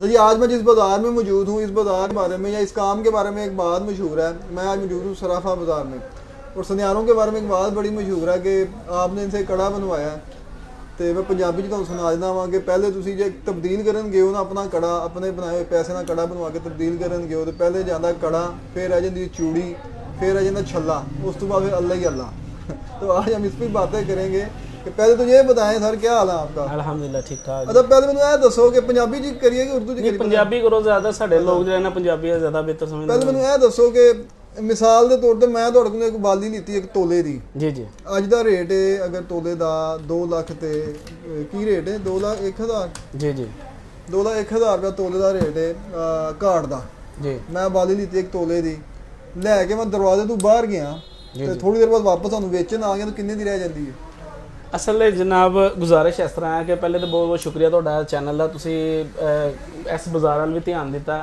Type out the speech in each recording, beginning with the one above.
तो जी आज मैं जिस बाज़ार में मौजूद हूँ, इस बाज़ार के बारे में या इस काम के बारे में एक बात मशहूर है। मैं आज मौजूद हूँ सराफा बाज़ार में, और सुनियारों के बारे में एक बात बड़ी मशहूर है कि आपने इनसे कड़ा बनवाया है। तो मैं पंजाबी च तुहानूं सुना देना वा कि पहले तुसीं जे तब्दील करन गए हो ना अपना कड़ा, अपने बनाए हुए पैसे ना कड़ा बनवा के तब्दील करन गए हो, तो पहले जाता कड़ा, फिर आ जाती चूड़ी, फिर आ जाता छल्ला, उस तो बाद फिर अल्लाह ही अल्लाह। तो आज हम इस पर बातें करेंगे कि पहले तो ये बताएं सर, क्या हाल है आपका? अल्हम्दुलिल्लाह ठीक ठाक। अच्छा पहले मैंने ये दसो कि पंजाबी च करिए कि उर्दू च करिए? पंजाबी करो ज्यादा, साडे लोग जो है ना पंजाबी ज्यादा बेहतर समझते हैं। पहले मैंने ये दसो कि मिसाल के तौर पर मैं तुहाडे कोलों एक बाली लीती एक तोले दी। जी जी। अज दा रेट है अगर तोले दा 2 लाख ते की रेट है? 2 लाख 1 हज़ार। जी जी। 2 लाख 1 हज़ार रुपया तोले दा रेट है घाट दा। जी। मैं बाली लीती एक तोले दी, लैके मैं दरवाजे तो बाहर गया ते थोड़ी देर बाद वापस सानू बेचन आ गया, तो किन्ने दी रह जाती है? असल जनाब गुजारिश इस तरह है कि पहले तो बहुत बहुत शुक्रिया ਤੁਹਾਡਾ ਚੈਨਲ ਦਾ, ਤੁਸੀਂ ਇਸ ਬਾਜ਼ਾਰ ਵੱਲ ਵੀ ਧਿਆਨ ਦਿੱਤਾ।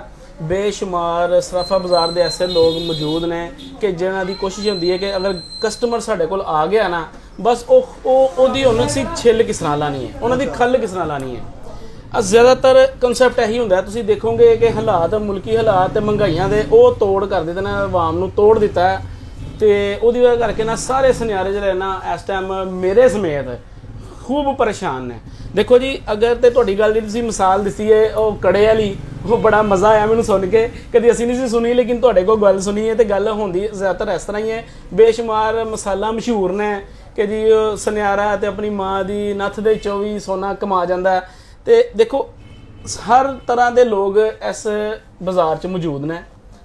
ਬੇਸ਼ੁਮਾਰ ਸਰਾਫਾ ਬਾਜ਼ਾਰ ਦੇ ਐਸੇ ਲੋਕ ਮੌਜੂਦ ਨੇ ਕਿ ਜਿਨ੍ਹਾਂ ਦੀ ਕੋਸ਼ਿਸ਼ ਹੁੰਦੀ ਹੈ ਕਿ ਅਗਰ ਕਸਟਮਰ ਸਾਡੇ ਕੋਲ ਆ ਗਿਆ ਨਾ, ਬਸ ਉਹਦੀ ਉਹਨੂੰ ਅਸੀਂ ਛਿੱਲ ਕਿਸ ਤਰ੍ਹਾਂ ਲਾਣੀ ਹੈ, ਉਹਨਾਂ ਦੀ ਖੱਲ ਕਿਸ ਤਰ੍ਹਾਂ ਲਾਣੀ ਹੈ। ਜ਼ਿਆਦਾਤਰ ਕਨਸੈਪਟ ਇਹੀ ਹੁੰਦਾ। ਤੁਸੀਂ ਦੇਖੋਗੇ ਕਿ ਹਾਲਾਤ, ਮੁਲਕੀ ਹਾਲਾਤ ਤੇ ਮਹਿੰਗਾਈਆਂ ਦੇ ਉਹ ਤੋੜ ਕਰ ਦਿੱਤੇ ਨੇ, ਆਵਾਮ ਨੂੰ ਤੋੜ ਦਿੱਤਾ ਹੈ। ਤੇ ਉਹਦੀ ਵਜ੍ਹਾ ਕਰਕੇ ਨਾ ਸਾਰੇ ਸੁਨਿਆਰੇ ਜਿਹੜੇ ਨਾ ਇਸ ਟਾਈਮ ਮੇਰੇ ਸਮੇਤ ਖੂਬ ਪਰੇਸ਼ਾਨ ਨੇ। ਦੇਖੋ ਜੀ, ਅਗਰ ਤੇ ਤੁਹਾਡੀ ਗੱਲ ਦੀ ਤੁਸੀਂ ਮਿਸਾਲ ਦਿੱਤੀ ਹੈ ਉਹ ਕੜੇ ਵਾਲੀ, ਉਹ ਬੜਾ ਮਜ਼ਾ ਆਇਆ ਮੈਨੂੰ ਸੁਣ ਕੇ। ਕਦੀ ਅਸੀਂ ਨਹੀਂ ਸੀ ਸੁਣੀ, ਲੇਕਿਨ ਤੁਹਾਡੇ ਕੋਲ ਗੱਲ ਸੁਣੀ ਹੈ ਤੇ ਗੱਲ ਹੁੰਦੀ ਜ਼ਿਆਦਾਤਰ ਇਸ ਤਰ੍ਹਾਂ ਹੀ ਹੈ। ਬੇਸ਼ੁਮਾਰ ਮਸਾਲਾ ਮਸ਼ਹੂਰ ਨੇ ਕਿ ਜੀ ਸੁਨਿਆਰਾ ਤੇ ਆਪਣੀ ਮਾਂ ਦੀ ਨੱਥ ਦੇ ਵਿੱਚੋਂ ਵੀ ਸੋਨਾ ਕਮਾ ਜਾਂਦਾ। ਤੇ ਦੇਖੋ ਹਰ ਤਰ੍ਹਾਂ ਦੇ ਲੋਕ ਇਸ ਬਾਜ਼ਾਰ 'ਚ ਮੌਜੂਦ ਨੇ,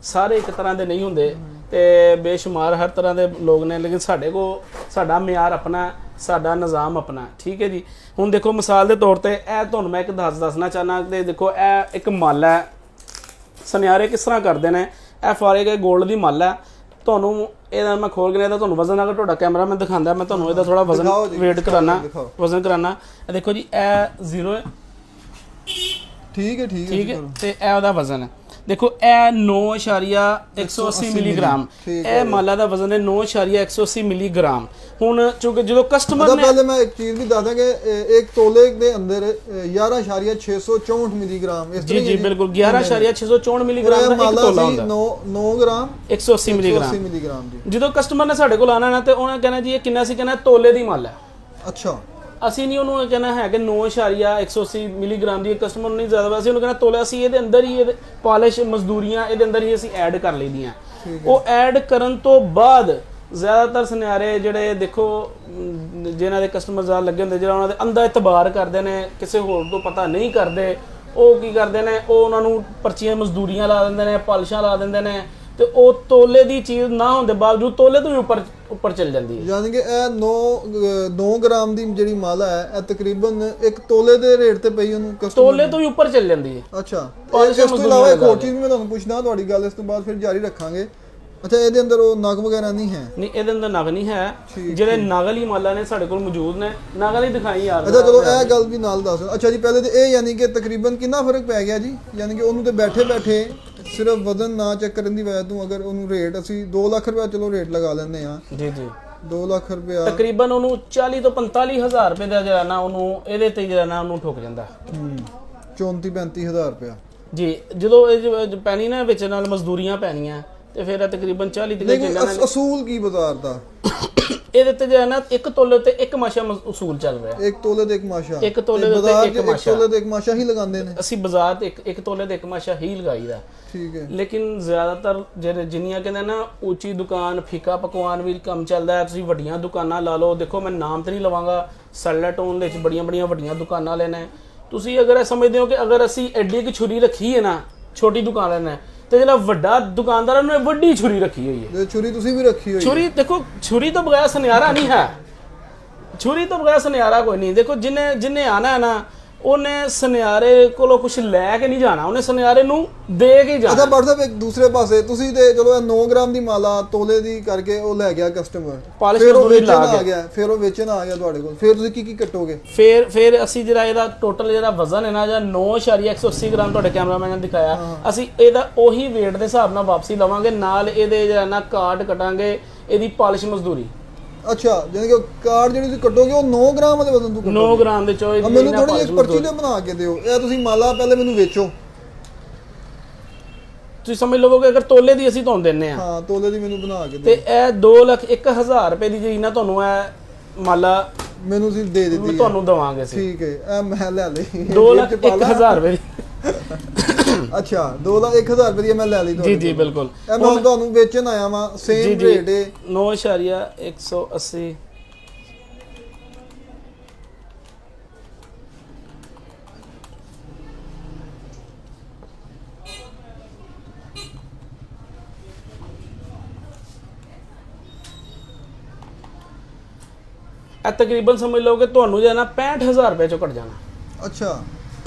ਸਾਰੇ ਇੱਕ ਤਰ੍ਹਾਂ ਦੇ ਨਹੀਂ ਹੁੰਦੇ ਤੇ ਬੇਸ਼ੁਮਾਰ ਹਰ ਤਰ੍ਹਾਂ ਦੇ ਲੋਕ ਨੇ, ਲੇਕਿਨ ਸਾਡੇ ਕੋਲ ਸਾਡਾ ਮਿਆਰ ਆਪਣਾ, ਸਾਡਾ ਨਿਜ਼ਾਮ ਆਪਣਾ। ਠੀਕ ਹੈ ਜੀ। ਹੁਣ ਦੇਖੋ ਮਿਸਾਲ ਦੇ ਤੌਰ ਤੇ ਇਹ ਤੁਹਾਨੂੰ ਮੈਂ ਇੱਕ ਦੱਸਣਾ ਚਾਹਨਾ ਕਿ ਦੇਖੋ ਇਹ ਇੱਕ ਮੱਲ ਹੈ। ਸੁਨਿਆਰੇ ਕਿਸ ਤਰ੍ਹਾਂ ਕਰਦੇ ਨੇ, ਇਹ ਫਾਰੇ ਕੇ 골ਡ ਦੀ ਮੱਲ ਹੈ। ਤੁਹਾਨੂੰ ਇਹਦਾ ਮੈਂ ਖੋਲ ਕੇ ਇਹਦਾ ਤੁਹਾਨੂੰ ਵਜ਼ਨ, ਅਗਰ ਤੁਹਾਡਾ ਕੈਮਰਾ ਮੈਂ ਦਿਖਾਉਂਦਾ, ਮੈਂ ਤੁਹਾਨੂੰ ਇਹਦਾ ਥੋੜਾ ਵਜ਼ਨ ਵੇਟ ਕਰਾਨਾ, ਵਜ਼ਨ ਕਰਾਨਾ। ਇਹ ਦੇਖੋ ਜੀ, ਇਹ 0 ਹੈ। ਠੀਕ ਹੈ ਠੀਕ ਹੈ ਠੀਕ ਹੈ। ਤੇ ਇਹ ਉਹਦਾ ਵਜ਼ਨ ਹੈ। देखो ए 9.180 मिलीग्राम, ਇਹ ਮਾਲਾ ਦਾ ਵਜ਼ਨ ਹੈ 9.180 ਮਿਲੀਗ੍ਰਾਮ। ਹੁਣ ਚੂੰਕਿ ਜਦੋਂ ਕਸਟਮਰ ਨੇ पहले मैं एक चीज भी बता कि एक तोले के अंदर 11.664 मिलीग्राम, जी जी बिल्कुल 11.664 मिलीग्राम ਦਾ ਇੱਕ ਤੋਲਾ ਹੁੰਦਾ। 9 ग्राम 180 मिलीग्राम जी। ਜਦੋਂ ਕਸਟਮਰ ਨੇ ਸਾਡੇ ਕੋਲ ਆਣਾ ਨਾ ਤੇ ਉਹਨੇ ਕਹਿਣਾ ਜੀ ਇਹ ਕਿੰਨਾ ਸੀ, ਕਹਿੰਦਾ ਤੋਲੇ ਦੀ ਮਾਲਾ। ਅੱਛਾ। ਅਸੀਂ ਨਹੀਂ ਉਹਨੂੰ ਕਹਿਣਾ ਹੈ ਕਿ 9.180 ਮਿਲੀਗ੍ਰਾਮ ਦੀ, ਕਸਟਮਰ ਨੂੰ ਨਹੀਂ ਜ਼ਿਆਦਾ, ਅਸੀਂ ਉਹਨੂੰ ਕਹਿਣਾ ਤੋਲਾ। ਅਸੀਂ ਇਹਦੇ ਅੰਦਰ ਹੀ ਇਹਦੇ ਪਾਲਿਸ਼ ਮਜ਼ਦੂਰੀਆਂ ਇਹਦੇ ਅੰਦਰ ਹੀ ਅਸੀਂ ਐਡ ਕਰ ਲਈਆਂ। ਉਹ ਐਡ ਕਰਨ ਤੋਂ ਬਾਅਦ ਜ਼ਿਆਦਾਤਰ ਸੁਨਿਆਰੇ ਜਿਹੜੇ ਦੇਖੋ ਜਿਨ੍ਹਾਂ ਦੇ ਕਸਟਮਰ ਜ਼ਿਆਦਾ ਲੱਗੇ ਹੁੰਦੇ, ਜਿਹੜਾ ਉਹਨਾਂ ਦੇ ਅੰਦਰ ਇਤਬਾਰ ਕਰਦੇ ਨੇ, ਕਿਸੇ ਹੋਰ ਤੋਂ ਪਤਾ ਨਹੀਂ ਕਰਦੇ, ਉਹ ਕੀ ਕਰਦੇ ਨੇ, ਉਹ ਉਹਨਾਂ ਨੂੰ ਪਰਚੀਆਂ ਮਜ਼ਦੂਰੀਆਂ ਲਾ ਦਿੰਦੇ ਨੇ, ਪਾਲਿਸ਼ਾਂ ਲਾ ਦਿੰਦੇ ਨੇ, ਤੇ ਉਹ ਤੋਲੇ ਦੀ ਚੀਜ਼ ਨਾ ਹੋਣ ਦੇ ਬਾਵਜੂਦ ਤੋਲੇ ਤੋਂ ਵੀ ਉੱਪਰ ਚੱਲ ਜਾਂਦੀ ਹੈ। ਯਾਨੀ ਕਿ ਇਹ 9 ਗ੍ਰਾਮ ਦੀ ਜਿਹੜੀ ਮਾਲਾ ਹੈ, ਇਹ ਤਕਰੀਬਨ ਇੱਕ ਤੋਲੇ ਦੇ ਰੇਟ ਤੇ ਪਈ ਉਹਨੂੰ ਕਸਟਮਰ, ਤੋਲੇ ਤੋਂ ਵੀ ਉੱਪਰ ਚੱਲ ਜਾਂਦੀ ਹੈ। ਅੱਛਾ। ਇਸ ਤੋਂ ਇਲਾਵਾ ਇੱਕ ਹੋਰ ਚੀਜ਼ ਮੈਂ ਤੁਹਾਨੂੰ ਪੁੱਛਣਾ, ਤੁਹਾਡੀ ਗੱਲ ਇਸ ਤੋਂ ਬਾਅਦ ਫਿਰ ਜਾਰੀ ਰੱਖਾਂਗੇ। ਅੱਛਾ, ਇਹਦੇ ਅੰਦਰ ਉਹ ਨਗ ਵਗੈਰਾ ਨਹੀਂ ਹੈ? ਨਹੀਂ, ਇਹਦੇ ਅੰਦਰ ਨਗ ਨਹੀਂ ਹੈ। ਜਿਹੜੇ ਨਗ ਵਾਲੀ ਮਾਲਾ ਨੇ ਸਾਡੇ ਕੋਲ ਮੌਜੂਦ ਨੇ, ਨਗ ਵਾਲੀ ਦਿਖਾਈ ਯਾਰ। ਅੱਛਾ ਚਲੋ ਇਹ ਗੱਲ ਵੀ ਨਾਲ ਦੱਸ। ਅੱਛਾ ਜੀ, ਪਹਿਲੇ ਤੇ ਇਹ ਯਾਨੀ ਕਿ ਤਕਰੀਬਨ ਕਿੰਨਾ ਫਰਕ ਪੈ ਗਿਆ ਜੀ? ਯਾਨੀ ਕਿ ਉਹਨੂੰ ਤੇ ਬੈਠੇ ਸਿਰਫ ਵਜ਼ਨ ਨਾ ਚੈੱਕ ਕਰਨ ਦੀ ਵਜ੍ਹਾ ਤੋਂ ਅਗਰ ਉਹਨੂੰ ਰੇਟ ਅਸੀਂ 2 ਲੱਖ ਰੁਪਏ ਚਲੋ ਰੇਟ ਲਗਾ ਲੈਂਦੇ ਆ। ਜੀ ਜੀ। 2 ਲੱਖ ਰੁਪਏ ਤਕਰੀਬਨ ਉਹਨੂੰ 40 ਤੋਂ 45 ਹਜ਼ਾਰ ਰੁਪਏ ਦਾ ਜਿਹੜਾ ਨਾ ਉਹਨੂੰ ਇਹਦੇ ਤੇ ਜਿਹੜਾ ਨਾ ਉਹਨੂੰ ਠੁੱਕ ਜਾਂਦਾ। 34-35 ਹਜ਼ਾਰ ਰੁਪਏ ਜੀ। ਜਦੋਂ ਇਹ ਪੈਣੀ ਨਾ ਵਿੱਚ ਨਾਲ ਮਜ਼ਦੂਰੀਆਂ ਪੈਣੀਆਂ ਤੇ ਫਿਰ ਤਕਰੀਬਨ 40 ਤੱਕ ਚੱਲਣਾ। ਅਸੂਲ ਕੀ ਬਾਜ਼ਾਰ ਦਾ ਇਹਦੇ ਤੇ ਜਿਹੜਾ ਨਾ ਇੱਕ ਤੋਲੇ ਤੇ ਇੱਕ ਮਾਸ਼ਾ ਉਸੂਲ ਚੱਲ ਰਿਹਾ। ਇੱਕ ਤੋਲੇ ਤੇ ਇੱਕ ਮਾਸ਼ਾ, ਇੱਕ ਤੋਲੇ ਤੇ ਇੱਕ ਮਾਸ਼ਾ, ਇੱਕ ਤੋਲੇ ਤੇ ਇੱਕ ਮਾਸ਼ਾ ਹੀ ਲਗਾਉਂਦੇ ਨੇ। ਅਸੀਂ ਬਾਜ਼ਾਰ ਤੇ ਇੱਕ ਤੋਲੇ ਤੇ ਇੱਕ ਮਾਸ਼ਾ ਹੀ ਲਗਾਈਦਾ। ਠੀਕ ਹੈ। ਲੇਕਿਨ ਜ਼ਿਆਦਾਤਰ ਜਿਹੜੇ ਜਿੰਨੀਆਂ ਕਹਿੰਦੇ ਨਾ ਉੱਚੀ ਦੁਕਾਨ, ਫੀਕਾ ਪਕਵਾਨ ਵੀ ਕੰਮ ਚੱਲਦਾ ਹੈ। ਤੁਸੀਂ ਵੱਡੀਆਂ ਦੁਕਾਨਾਂ ਲਾ ਲਓ, ਦੇਖੋ ਮੈਂ ਨਾਮ ਤੇ ਨਹੀਂ ਲਵਾਂਗਾ, ਸੈਲਟੋਨ ਦੇ ਵਿੱਚ ਬੜੀਆਂ ਵੱਡੀਆਂ ਦੁਕਾਨਾਂ ਲੈਣਾ। ਤੁਸੀਂ ਅਗਰ ਇਹ ਸਮਝਦੇ ਹੋ ਕਿ ਅਗਰ ਅਸੀਂ ਐਡੀ ਇੱਕ ਛੁਰੀ ਰੱਖੀ ਹੈ ਨਾ, ਛੋਟੀ ਦੁਕਾਨ ਲੈਣਾ, ਤੇ ਜਿਹੜਾ ਵੱਡਾ ਦੁਕਾਨਦਾਰ ਉਹਨੇ ਵੱਡੀ ਛੁਰੀ ਰੱਖੀ ਹੋਈ ਹੈ। ਛੁਰੀ ਤੁਸੀਂ ਵੀ ਰੱਖੀ ਹੋਈ? ਛੁਰੀ ਦੇਖੋ, ਛੁਰੀ ਤੋਂ ਬਗੈਰ ਸੁਨਿਆਰਾ ਨਹੀਂ ਹੈ। ਛੁਰੀ ਤੋਂ ਬਗੈਰ ਸੁਨਿਆਰਾ ਕੋਈ ਨਹੀਂ। ਦੇਖੋ ਜਿਹਨੇ ਆਣਾ ਹੈ ਨਾ, ਉਹਨੇ ਸੁਨਿਆਰੇ ਕੋਲੋਂ ਕੁਝ ਲੈ ਕੇ ਨਹੀਂ ਜਾਣਾ, ਉਹਨੇ ਸੁਨਿਆਰੇ ਨੂੰ ਦੇ ਕੇ ਜਾਣਾ। ਅੱਛਾ ਬੜ ਸਾਹਿਬ, ਇੱਕ ਦੂਸਰੇ ਪਾਸੇ ਤੁਸੀਂ ਤੇ ਚਲੋ 9 ਗ੍ਰਾਮ ਦੀ ਮਾਲਾ ਤੋਲੇ ਦੀ ਕਰਕੇ ਉਹ ਲੈ ਗਿਆ ਕਸਟਮਰ, ਫਿਰ ਉਹ ਵੇਚਣ ਆ ਗਿਆ, ਤੁਹਾਡੇ ਕੋਲ, ਫਿਰ ਤੁਸੀਂ ਕੀ ਕੱਟੋਗੇ? ਫਿਰ ਅਸੀਂ ਜਿਹੜਾ ਇਹਦਾ ਟੋਟਲ ਜਿਹੜਾ ਵਜ਼ਨ ਹੈ ਨਾ, ਜਾਂ 9.180 ਗ੍ਰਾਮ ਤੁਹਾਡੇ ਕੈਮਰਾਮੈਨ ਨੇ ਦਿਖਾਇਆ, ਅਸੀਂ ਇਹਦਾ ਉਹੀ weight ਦੇ ਹਿਸਾਬ ਨਾਲ ਵਾਪਸੀ ਲਵਾਂਗੇ। ਨਾਲ ਇਹਦੇ ਜਿਹੜਾ ਨਾ ਕਾਟ ਕਟਾਂਗੇ, ਇਹਦੀ ਪਾਲਿਸ਼ ਮਜ਼ਦੂਰੀ। अच्छा यानी कि कार्ड ਜਿਹੜੀ ਤੁਸੀਂ ਕੱਟੋਗੇ ਉਹ 9 ਗ੍ਰਾਮ ਦੇ ਵਜ਼ਨ ਤੋਂ ਕੱਟੋਗੇ 9 ਗ੍ਰਾਮ ਦੇ ਚੋਂ ਮੈਨੂੰ ਥੋੜੀ ਇੱਕ ਪਰਚੀ ਤੇ ਬਣਾ ਕੇ ਦਿਓ ਇਹ ਤੁਸੀਂ ਮਾਲਾ ਪਹਿਲੇ ਮੈਨੂੰ ਵੇਚੋ ਤੁਸੀਂ ਸਮਝ ਲਵੋਗੇ ਅਗਰ ਤੋਲੇ ਦੀ ਅਸੀਂ ਤੁਹਾਨੂੰ ਦਿੰਨੇ ਆ ਹਾਂ ਤੋਲੇ ਦੀ ਮੈਨੂੰ ਬਣਾ ਕੇ ਤੇ ਦੇ, ਇਹ 2,01,000 ਰੁਪਏ ਦੀ ਜਿਹੜੀ ਨਾ ਤੁਹਾਨੂੰ ਇਹ ਮਾਲਾ ਮੈਨੂੰ ਸੀ ਦੇ ਦਿੱਤੀ ਹੈ। ਤੁਹਾਨੂੰ ਦਵਾਂਗੇ ਅਸੀਂ। ਠੀਕ ਹੈ, ਇਹ ਮੈਂ ਲੈ ਲਈ 2,01,000 ਰੁਪਏ ਦੀ। ਅੱਛਾ 2,01,000 ਰੁਪਏ ਦੀ ਮੈਂ ਲੈ ਲਈ ਜੀ ਜੀ ਬਿਲਕੁਲ। ਇਹ ਮੈਂ ਹੁਣ ਤੁਹਾਨੂੰ ਵੇਚਣ ਆਇਆ ਵਾਂ, ਸੇਮ ਰੇਟ ਹੈ 9,180। ਇਹ ਤਕਰੀਬਨ ਸਮਝ ਲਓ ਕਿ ਤੁਹਾਨੂੰ ਜੇ ਨਾ 65,000 ਰੁਪਏ ਚੋਂ ਘਟ ਜਾਣਾ। ਅੱਛਾ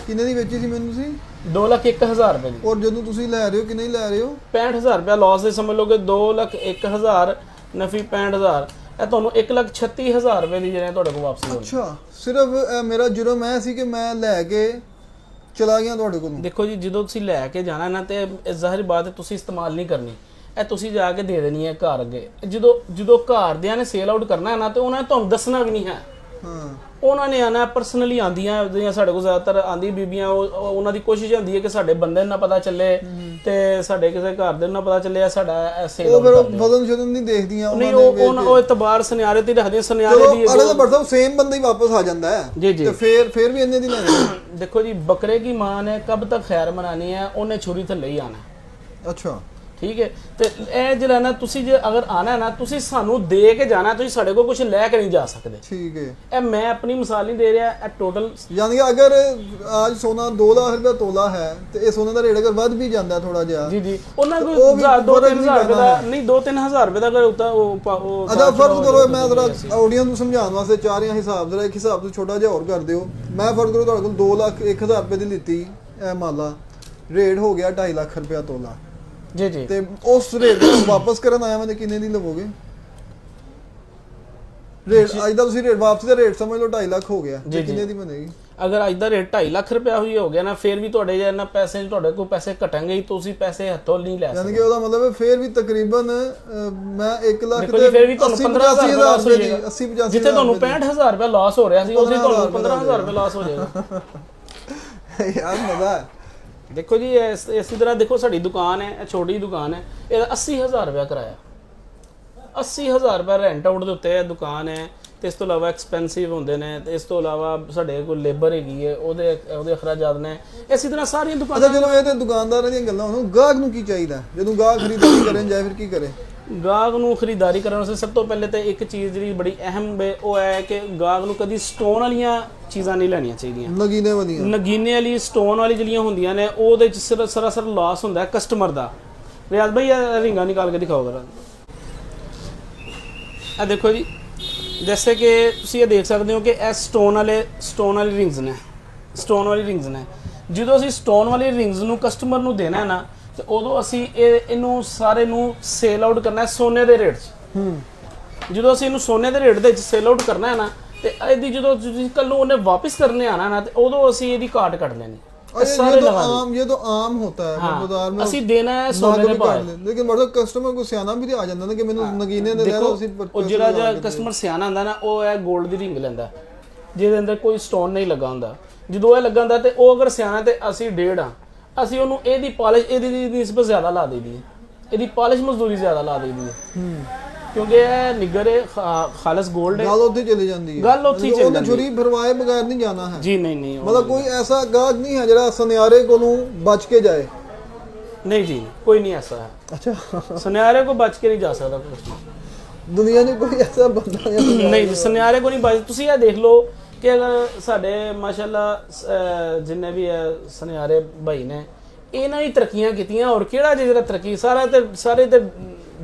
ਕਿੰਨੇ ਦੀ ਵੇਚੀ ਸੀ ਮੈਨੂੰ ਤੁਸੀਂ? 2,01,000 ਰੁਪਏ ਦੀ। ਔਰ ਜਦੋਂ ਤੁਸੀਂ ਲੈ ਰਹੇ ਹੋ ਕਿੰਨੇ ਦੀ ਲੈ ਰਹੇ ਹੋ? 65,000 ਰੁਪਏ ਲਾਸ ਦੇ ਸਮਝ ਲਓ ਕਿ 2,01,000 ਨਫੀ 65,000, ਇਹ ਤੁਹਾਨੂੰ 1,36,000 ਰੁਪਏ ਦੀ ਜਿਹੜੇ ਤੁਹਾਡੇ ਕੋਲ ਵਾਪਸੀ ਹੋਣੀ। ਅੱਛਾ ਸਿਰਫ ਮੇਰਾ ਜੁਰਮ ਇਹ ਸੀ ਕਿ ਮੈਂ ਲੈ ਕੇ ਚਲਾ ਗਿਆ ਤੁਹਾਡੇ ਕੋਲ। ਦੇਖੋ ਜੀ ਜਦੋਂ ਤੁਸੀਂ ਲੈ ਕੇ ਜਾਣਾ ਨਾ ਤੇ ਜ਼ਾਹਿਰ ਬਾਤ ਹੈ ਤੁਸੀਂ ਇਸਤੇਮਾਲ ਨਹੀਂ ਕਰਨੀ, ਇਹ ਤੁਸੀਂ ਜਾ ਕੇ ਦੇ ਦੇਣੀ ਹੈ ਘਰ ਅੱਗੇ। ਜਦੋਂ ਘਰ ਦਿਆਂ ਨੇ ਸੇਲ ਆਊਟ ਕਰਨਾ ਹੈ ਨਾ ਤੇ ਉਹਨਾਂ ਨੇ ਤੁਹਾਨੂੰ ਦੱਸਣਾ ਵੀ ਨਹੀਂ ਹੈ। ਹਾਂ ਉਹਨਾਂ ਨੇ ਆਣਾ ਪਰਸਨਲੀ ਆਂਦੀਆਂ ਜਿਹੜੀਆਂ ਸਾਡੇ ਕੋਲ ਜ਼ਿਆਦਾਤਰ ਆਂਦੀ ਬੀਬੀਆਂ, ਉਹਨਾਂ ਦੀ ਕੋਸ਼ਿਸ਼ ਹੁੰਦੀ ਹੈ ਕਿ ਸਾਡੇ ਬੰਦੇ ਨੂੰ ਨਾ ਪਤਾ ਚੱਲੇ ਤੇ ਸਾਡੇ ਕਿਸੇ ਘਰ ਦੇ ਨੂੰ ਨਾ ਪਤਾ ਚੱਲੇ ਸਾਡਾ ਸੇਲ ਉਹ ਫਿਰ ਬਦਨ ਸ਼ਦਨ ਨਹੀਂ ਦੇਖਦੀਆਂ ਨਹੀਂ, ਉਹ ਇਤਬਾਰ ਸੁਨਿਆਰੇ ਤੇ ਰੱਖਦੇ ਸੁਨਿਆਰੇ ਦੀ। ਅਰੇ ਤਾਂ ਬਰਸਾਬ ਸੇਮ ਬੰਦਾ ਹੀ ਵਾਪਸ ਆ ਜਾਂਦਾ ਹੈ ਜੀ ਜੀ। ਤੇ ਫਿਰ ਵੀ ਇੰਨੇ ਦੀ ਲੈਣੀ। ਦੇਖੋ ਜੀ ਬੱਕਰੇ ਕੀ ਮਾਂ ਨੇ ਕਬ ਤੱਕ ਖੈਰ ਮਨਾਨੀ ਹੈ, ਉਹਨੇ ਛੁਰੀ ਥੱਲੇ ਹੀ ਆਣਾ। ਅੱਛਾ ਠੀਕ ਹੈ, ਤੇ ਇਹ ਜਿਹੜਾ ਨਾ ਤੁਸੀਂ ਜੇ ਅਗਰ ਆਣਾ ਨਾ ਤੁਸੀਂ ਸਾਨੂੰ ਦੇ ਕੇ ਜਾਣਾ, ਤੁਸੀਂ ਸਾਡੇ ਕੋਲ ਕੁਝ ਲੈ ਕੇ ਨਹੀਂ ਜਾ ਸਕਦੇ। ਠੀਕ ਹੈ, ਇਹ ਮੈਂ ਆਪਣੀ ਮਿਸਾਲ ਨਹੀਂ ਦੇ ਰਿਹਾ, ਇਹ ਟੋਟਲ ਯਾਨੀ ਕਿ ਅਗਰ ਅੱਜ ਸੋਨਾ 2 ਲੱਖ ਰੁਪਏ ਤੋਲਾ ਹੈ ਤੇ ਇਹ ਸੋਨੇ ਦਾ ਰੇਟ ਅਗਰ ਵੱਧ ਵੀ ਜਾਂਦਾ ਥੋੜਾ ਜਿਹਾ ਜੀ ਜੀ, ਉਹਨਾਂ ਕੋਲ 2-3,000 ਰੁਪਏ ਦਾ ਨਹੀਂ, 2-3,000 ਰੁਪਏ ਦਾ ਅਗਰ ਉਤਾ ਉਹ ਅੱਛਾ ਫਰਕ ਕਰੋ। ਮੈਂ ਜ਼ਰਾ ਆਡੀਅנס ਨੂੰ ਸਮਝਾਉਣ ਵਾਸਤੇ ਚਾਹ ਰਿਹਾ ਹਿਸਾਬ, ਜ਼ਰਾ ਇੱਕ ਹਿਸਾਬ ਤੋਂ ਛੋਟਾ ਜਿਹਾ ਹੋਰ ਕਰ ਦਿਓ। ਮੈਂ ਫਰਕ ਕਰੋ ਤੁਹਾਡੇ ਕੋਲ 2,01,000 ਰੁਪਏ ਦੀ ਲਿੱਤੀ ਇਹ ਮਾਲਾ, ਰੇਟ ਹੋ ਗਿਆ 2.5 ਲੱਖ ਰੁਪਏ ਤੋਲਾ। ਜੀ ਜੀ, ਤੇ ਉਸ ਰੇਟ ਨੂੰ ਵਾਪਸ ਕਰਨ ਆਇਆ ਮੈਂ ਤੇ ਕਿੰਨੇ ਦੀ ਲਵੋਗੇ ਰੇਟ? ਅੱਜ ਦਾ ਤੁਸੀਂ ਰੇਟ ਵਾਪਸੀ ਦਾ ਰੇਟ ਸਮਝ ਲਓ 2.5 ਲੱਖ ਹੋ ਗਿਆ, ਤੇ ਕਿੰਨੇ ਦੀ ਬਣੇਗੀ? ਅਗਰ ਅੱਜ ਦਾ ਰੇਟ 2.5 ਲੱਖ ਰੁਪਇਆ ਹੋਈ ਹੋ ਗਿਆ ਨਾ, ਫਿਰ ਵੀ ਤੁਹਾਡੇ ਜੇ ਨਾ ਪੈਸੇ ਤੁਹਾਡੇ ਕੋਲ ਪੈਸੇ ਘਟਣਗੇ ਹੀ, ਤੁਸੀਂ ਪੈਸੇ ਹੱਥੋਂ ਨਹੀਂ ਲੈ ਸਕਦੇ। ਯਾਨੀ ਕਿ ਉਹਦਾ ਮਤਲਬ ਹੈ ਫਿਰ ਵੀ ਤਕਰੀਬਨ ਮੈਂ 1 ਲੱਖ ਤੇ ਫਿਰ ਵੀ ਤੁਹਾਨੂੰ 15,000 ਲਾਸ ਹੋ ਜਾਏਗਾ। 80-85 ਜਿੱਥੇ ਤੁਹਾਨੂੰ 65,000 ਰੁਪਏ ਲਾਸ ਹੋ ਰਿਹਾ ਸੀ, ਉਹਦੇ ਤੁਹਾਨੂੰ 15,000 ਰੁਪਏ ਲਾਸ ਹੋ ਜਾਏਗਾ। ਯਾਰ ਮਜ਼ਾ ਹੈ। ਦੇਖੋ ਜੀ ਇਸੇ ਤਰ੍ਹਾਂ ਦੇਖੋ ਸਾਡੀ ਦੁਕਾਨ ਹੈ, ਇਹ ਛੋਟੀ ਦੁਕਾਨ ਹੈ, ਇਹਦਾ 80,000 ਰੁਪਏ ਕਿਰਾਇਆ, 80,000 ਰੁਪਏ ਰੈਂਟ ਆਊਟ ਦੇ ਉੱਤੇ ਇਹ ਦੁਕਾਨ ਹੈ। ਤੇ ਇਸ ਤੋਂ ਇਲਾਵਾ ਐਕਸਪੈਂਸਿਵ ਹੁੰਦੇ ਨੇ, ਤੇ ਇਸ ਤੋਂ ਇਲਾਵਾ ਸਾਡੇ ਕੋਲ ਲੇਬਰ ਹੈਗੀ ਹੈ, ਉਹਦੇ ਅਖਰਾਜਾਤ ਨੇ। ਇਸੇ ਤਰ੍ਹਾਂ ਸਾਰੀਆਂ ਦੁਕਾਨਾਂ। ਅੱਛਾ ਚਲੋ ਇਹ ਤੇ ਦੁਕਾਨਦਾਰਾਂ ਦੀਆਂ ਗੱਲਾਂ ਹੋਣ, ਗਾਹਕ ਨੂੰ ਕੀ ਚਾਹੀਦਾ ਜਦੋਂ ਗਾਹਕ ਖਰੀਦਦਾਰੀ ਕਰਨ ਜਾਏ ਫਿਰ ਕੀ ਕਰੇ? ਗਾਹਕ ਨੂੰ ਖਰੀਦਦਾਰੀ ਕਰਨ ਵਾਸਤੇ ਸਭ ਤੋਂ ਪਹਿਲੇ ਤੇ ਇੱਕ ਚੀਜ਼ ਜਿਹੜੀ ਬੜੀ ਅਹਿਮ ਹੈ ਉਹ ਹੈ ਕਿ ਗਾਹਕ ਨੂੰ ਕਦੀ ਸਟੋਨ ਵਾਲੀਆਂ ਚੀਜ਼ਾਂ ਨਹੀਂ ਲੈਣੀਆਂ ਚਾਹੀਦੀਆਂ। ਨਗੀਨੇ ਵਾਲੀਆਂ, ਨਗੀਨੇ ਵਾਲੀ ਸਟੋਨ ਵਾਲੀ ਜਿਹੜੀਆਂ ਹੁੰਦੀਆਂ ਨੇ ਉਹਦੇ ਚ ਸਰਾਸਰ ਲਾਸ ਹੁੰਦਾ ਹੈ ਕਸਟਮਰ ਦਾ। ਰਿਆਜ਼ ਭਾਈ ਇਹ ਰਿੰਗਾਂ ਨਿਕਾਲ ਕੇ ਦਿਖਾਓ ਜਰਾ। ਇਹ ਦੇਖੋ ਜੀ, ਜੈਸੇ ਕਿ ਤੁਸੀਂ ਇਹ ਦੇਖ ਸਕਦੇ ਹੋ ਕਿ ਇਹ ਸਟੋਨ ਵਾਲੀ ਰਿੰਗਸ ਨੇ, ਸਟੋਨ ਵਾਲੀ ਰਿੰਗਸ ਨੇ। ਜਦੋਂ ਅਸੀਂ ਸਟੋਨ ਵਾਲੀ ਰਿੰਗਸ ਨੂੰ ਕਸਟਮਰ ਨੂੰ ਦੇਣਾ ਹੈ ਨਾ, ਤੇ ਉਦੋਂ ਅਸੀਂ ਇਹਨੂੰ ਸਾਰੇ ਨੂੰ ਸੇਲ ਆਊਟ ਕਰਨਾ ਹੈ ਸੋਨੇ ਦੇ ਰੇਟ 'ਚ। ਜਦੋਂ ਅਸੀਂ ਇਹਨੂੰ ਸੋਨੇ ਦੇ ਰੇਟ ਦੇ ਵਿੱਚ ਸੇਲ ਆਊਟ ਕਰਨਾ ਹੈ ਨਾ, ਤੇ ਇਹਦੀ ਜਦੋਂ ਤੁਸੀਂ ਕੱਲ ਨੂੰ ਉਹਨੇ ਵਾਪਸ ਕਰਨੇ ਆਣਾ ਨਾ, ਤੇ ਉਦੋਂ ਅਸੀਂ ਇਹਦੀ ਕਾਟ ਕੱਢ ਲੈਣੀ। ये तो आम होता है बाजार में। ਅਸੀਂ ਦੇਣਾ ਹੈ ਸੋਨੇ ਦੇ ਭਾਅ। लेकिन मतलब कस्टमर को सियाना भी आ ਜਾਂਦਾ ਨਾ ਕਿ ਮੈਨੂੰ ਨਗੀਨੇ ਦੇ ਲੈ ਲਓ। ਅਸੀਂ ਉਹ ਜਿਹੜਾ ਕਸਟਮਰ ਸਿਆਣਾ ਹੁੰਦਾ ਨਾ, ਉਹ ਹੈ 골ਡ ਦੀ ਰਿੰਗ ਲੈਂਦਾ ਜਿਹਦੇ ਅੰਦਰ ਕੋਈ ਸਟੋਨ ਨਹੀਂ ਲੱਗਾ ਹੁੰਦਾ। ਜਦੋਂ ਇਹ ਲੱਗਾ ਹੁੰਦਾ ਤੇ ਉਹ ਅਗਰ ਸਿਆਣਾ ਤੇ ਅਸੀਂ 1.5 ਆ, ਅਸੀਂ ਉਹਨੂੰ ਇਹਦੀ ਪਾਲਿਸ਼ ਇਹਦੀ ਨਿਸਬਤ ਜ਼ਿਆਦਾ ਲਾ ਦੇਈਦੀ ਹੈ, ਇਹਦੀ ਪਾਲਿਸ਼ ਮਜ਼ਦੂਰੀ ਜ਼ਿਆਦਾ ਲਾ ਦੇਈਦੀ ਹੈ, ਕਿਉਂਕਿ ਇਹ ਨਿੱਗਰ ਖਾਲਸ 골ਡ ਹੈ। ਗੱਲ ਉੱਥੇ ਚਲੀ ਜਾਂਦੀ ਹੈ, ਗੱਲ ਉੱਥੇ ਚਲੀ ਜਾਂਦੀ ਹੈ। ਛੁਰੀ ਭਰਵਾਏ ਬਗੈਰ ਨਹੀਂ ਜਾਣਾ ਹੈ ਜੀ। ਨਹੀਂ मतलब कोई ऐसा गाहक नहीं है ਜਿਹੜਾ ਸੁਨਿਆਰੇ ਕੋਲੋਂ ਬਚ ਕੇ ਜਾਏ। नहीं जी, कोई नहीं ऐसा है। अच्छा सुनयारे को बच के नहीं जा सकता ਦੁਨੀਆ 'ਚ ਕੋਈ ਐਸਾ ਬੰਦਾ नहीं, सुनयारे को नहीं बच। ਤੁਸੀਂ ਇਹ ਦੇਖ ਲਓ ਕਿ ਅਗਰ ਸਾਡੇ ਮਾਸ਼ਾਅੱਲਾ ਜਿੰਨੇ ਵੀ ਹੈ ਸੁਨਿਆਰੇ ਭਾਈ ਨੇ, ਇਹਨਾਂ ਦੀ ਤਰੱਕੀਆਂ ਕੀਤੀਆਂ। ਔਰ ਕਿਹੜਾ ਜਿਹੜਾ ਤਰੱਕੀ ਸਾਰੇ ਤੇ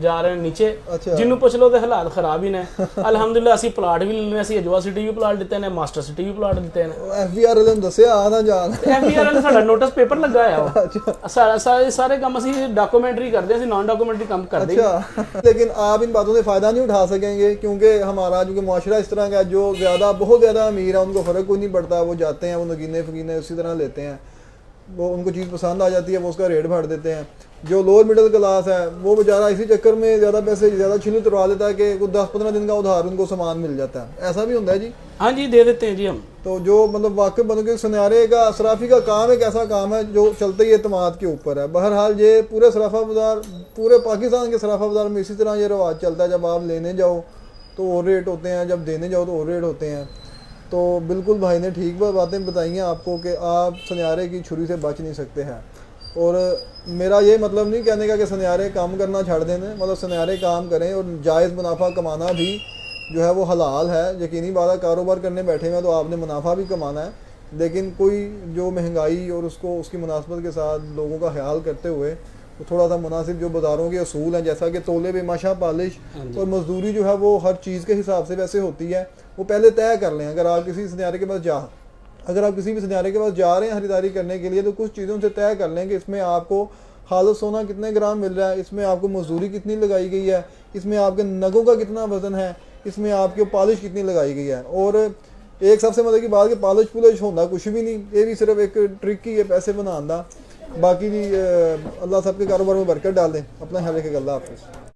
ਜਾ ਰਹੇ ਨੇ ਨੀਚੇ। ਜਿਹਨੂੰ ਪੁੱਛ ਲਓ ਤੇ ਹਾਲਾਤ ਖਰਾਬ ਹੀ ਨੇ। ਅਲਹਮਦੁਲਿਲਾ ਅਸੀਂ ਪਲਾਟ ਵੀ ਲੈਣੇ, ਅਸੀਂ ਅਜਵਾ ਸਿਟੀ ਵੀ ਪਲਾਟ ਦਿੱਤੇ ਨੇ, ਮਾਸਟਰ ਸਿਟੀ ਵੀ ਪਲਾਟ ਦਿੱਤੇ ਨੇ। ਐਫਬੀਆਰ ਵਾਲੇ ਨੂੰ ਦੱਸਿਆ ਆ ਨਾ ਜਾਣ। ਐਫਬੀਆਰ ਨੇ ਸਾਡਾ ਨੋਟਿਸ ਪੇਪਰ ਲੱਗਾ ਆ। ਸਾਰੇ ਕੰਮ ਅਸੀਂ डॉक्यूमेंट्री करते हैं, नॉन डॉक्यूमेंट्री काम करते हैं। अच्छा लेकिन आप इन बातों से फ़ायदा नहीं उठा सकेंगे क्योंकि हमारा जो मुआशरा इस तरह का जो ज़्यादा बहुत ज़्यादा अमीर है उनको फ़र्क कोई नहीं पड़ता, वो जाते हैं, वो नगीने फ़गीने उसी तरह लेते हैं। वो उनको चीज़ पसंद आ जाती है, वो उसका रेट बढ़ा देते हैं। जो लोअर मिडिल क्लास है वो बेचारा इसी चक्कर में ज़्यादा पैसे ज़्यादा छिल तुड़वा लेता है कि कुछ 10-15 दिन का उधार उनको सामान मिल जाता है, ऐसा भी होता है जी। हाँ जी, दे देते हैं जी हम। तो जो मतलब वाकई बंदों के सुनहरे का असराफी का काम एक ऐसा काम है जो चलते ही एतमाद के ऊपर है। बहरहाल ये पूरे सराफा बाज़ार, पूरे पाकिस्तान के सराफा बाज़ार में इसी तरह ये रवाज चलता है, जब आप लेने जाओ तो और रेट होते हैं, जब देने जाओ तो और रेट होते हैं। तो बिल्कुल भाई ने ठीक बातें बताई हैं आपको कि आप सुनहरे की छुरी से बच नहीं सकते हैं। और मेरा ये मतलब नहीं कहने का कि सुनहरे काम करना छाड़ देना, मतलब सुनहरे काम करें और जायज़ मुनाफा कमाना भी जो है वो हलाल है। यकीनी बात है, कारोबार करने बैठे हुए तो आपने मुनाफा भी कमाना है, लेकिन कोई जो महंगाई और उसको उसकी मुनासबत के साथ लोगों का ख्याल करते हुए तो थोड़ा सा मुनासिब जो बाज़ारों के असूल हैं, जैसा कि तोले बेमाशा पॉलिश और मजदूरी जो है वो हर चीज़ के हिसाब से वैसे होती है, वो पहले तय कर लें। अगर आप किसी सुनहरे के पास अगर आप किसी भी सुनहरे के पास जा रहे हैं खरीदारी करने के लिए, तो कुछ चीज़ों से तय कर लें कि इसमें आपको खालिस सोना कितने ग्राम मिल रहा है, इसमें आपको मजदूरी कितनी लगाई गई है, इसमें आपके नगों का कितना वजन है, इसमें आपके पॉलिश कितनी लगाई गई है। और एक सबसे मतलब की बात कि पॉलिश पुलिश होना कुछ भी नहीं, ये भी सिर्फ एक ट्रिक ही है पैसे बनाने का। बाकी भी अल्लाह सबके कारोबार में बरकत डाल दें। अपना ख्याल रखिएगा। अल्लाह हाफिज़।